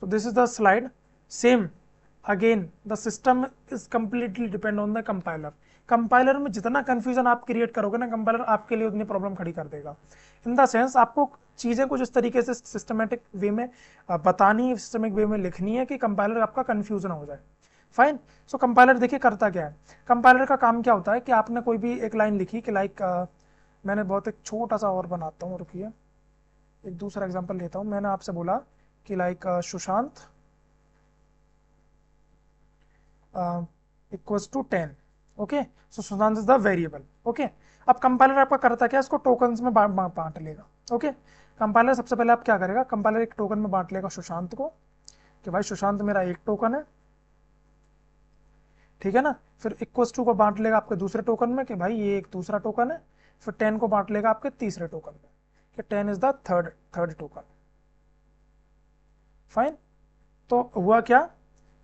So this is the slide. Same again, the system is completely depend on the compiler. Compiler में जितना confusion आप create करोगे ना, compiler आपके लिए उतनी प्रॉब्लम खड़ी कर देगा. इन द सेंस आपको चीजें कुछ इस तरीके से सिस्टमेटिक वे में बतानी है, सिस्टमिक वे में लिखनी है कि कंपाइलर आपका कंफ्यूजन हो जाए. फाइन. सो कंपाइलर देखिए करता क्या है. कंपाइलर का काम क्या होता है कि आपने कोई भी एक लाइन लिखी कि लाइक मैंने बहुत एक छोटा सा और बनाता हूँ, रुकिए एक दूसरा एग्जांपल लेता हूँ. मैंने आपसे बोला कि like Sushant equals to 10. Okay, so Sushant is the variable. Okay, अब कंपाइलर आपका करता क्या, इसको टोकन्स में बांट लेगा. ओके, कंपाइलर सबसे पहले आप क्या करेगा, कंपाइलर एक टोकन में बांट लेगा सुशांत को कि भाई सुशांत मेरा एक टोकन है, ठीक है ना. फिर इक्वल्स टू को बांट लेगा आपके दूसरे टोकन में कि भाई ये एक दूसरा टोकन है. फिर 10 को बांट लेगा आपके तीसरे टोकन में कि 10 is the third token. Fine. तो हुआ क्या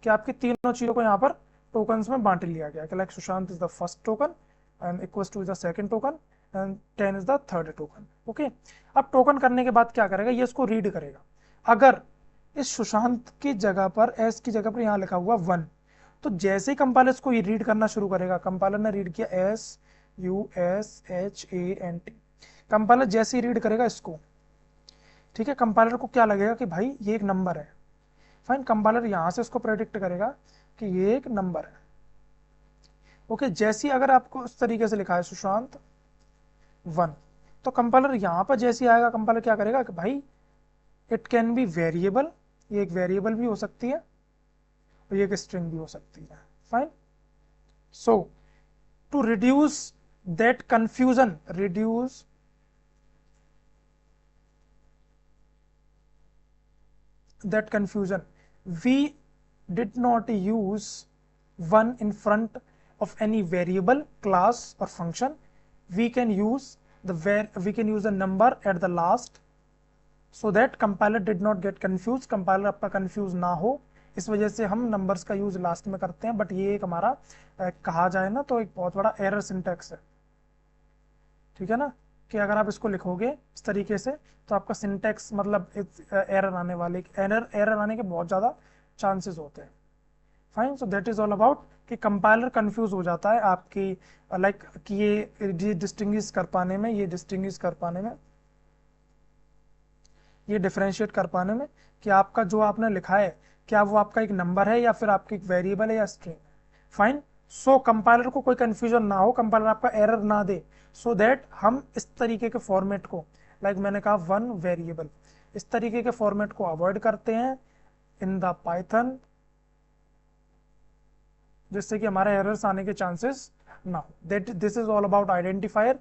कि आपकी तीनों चीजों को यहाँ पर टोकन्स में बांट लिया गया कि like Sushant is the first token and equals two is the second token and 10 is the third token. Okay, अब टोकन करने के बाद क्या करेगा, ये इसको रीड करेगा. अगर इस सुशांत की जगह पर, एस की जगह पर यहाँ लिखा हुआ 1, तो जैसे ही कंपाइलर इसको ये रीड करना शुरू करेगा, कंपाइलर ने रीड किया SUSHANT, कंपाइलर जैसे ही रीड करेगा इसको, ठीक है, कंपाइलर को क्या लगेगा कि भाई ये एक नंबर है. फाइन. कंपाइलर यहां से इसको प्रेडिक्ट करेगा कि ये एक नंबर है. ओके, जैसी अगर आपको इस तरीके से लिखा है सुशांत 1, तो कंपाइलर यहां पर जैसे आएगा, कंपाइलर क्या करेगा कि भाई इट कैन बी वेरिएबल, ये एक वेरिएबल भी हो सकती है और ये एक स्ट्रिंग भी हो सकती है. Fine. So to reduce that confusion, we did not use 1 in front of any variable, class or function. We can use a number at the last so that compiler did not get confused. compiler आपका confuse ना हो, इस वजह से हम numbers का use last में करते हैं. बट ये एक हमारा कहा जाए ना तो एक बहुत बड़ा error syntax है, ठीक है ना, कि अगर आप इसको लिखोगे इस तरीके से तो आपका सिंटेक्स मतलब एरर आने वाले एरर आने के बहुत ज़्यादा चांसेस होते हैं. Fine. So that is all about कि कंपाइलर कंफ्यूज हो जाता है आपकी लाइक कि ये डिस्टिंग्विश कर पाने में, ये डिफरेंशिएट कर पाने में कि आपका जो आपने लिखा है क्या वो आपका एक नंबर है या फिर आपकी एक वेरिएबल है या स्ट्रिंग. फाइन. सो कंपाइलर को कोई कंफ्यूजन ना हो, कंपाइलर आपका एरर ना दे, सो दैट हम इस तरीके के फॉर्मेट को, लाइक मैंने कहा 1 वेरिएबल, इस तरीके के फॉर्मेट को अवॉइड करते हैं इन द पाइथन, जिससे कि हमारे एरर्स आने के चांसेस ना हो. This is all about identifier.